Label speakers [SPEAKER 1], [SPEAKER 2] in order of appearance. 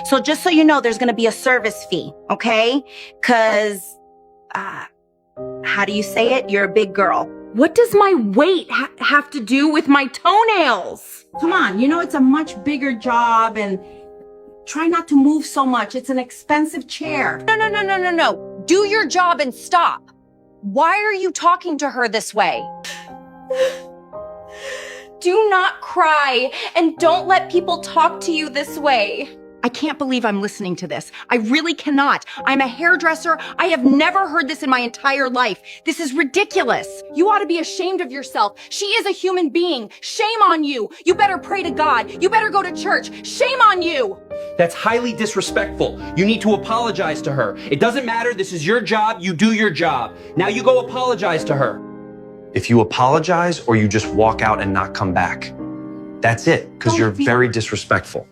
[SPEAKER 1] So just so you know, there's going to be a service fee, okay? Because, how do you say it? You're a big girl.
[SPEAKER 2] What does my weight have to do with my toenails?
[SPEAKER 1] Come on, you know it's a much bigger job, and try not to move so much. It's an expensive chair.
[SPEAKER 3] No. Do your job and stop. Why are you talking to her this way?
[SPEAKER 2] Do not cry and don't let people talk to you this way. I can't believe I'm listening to this. I really cannot. I'm a hairdresser. I have never heard this in my entire life. This is ridiculous. You ought to be ashamed of yourself. She is a human being. Shame on you. You better pray to God. You better go to church. Shame on you.
[SPEAKER 4] That's highly disrespectful. You need to apologize to her. It doesn't matter. This is your job. You do your job. Now you go apologize to her.
[SPEAKER 5] If you apologize or you just walk out and not come back, that's it, because you're very disrespectful.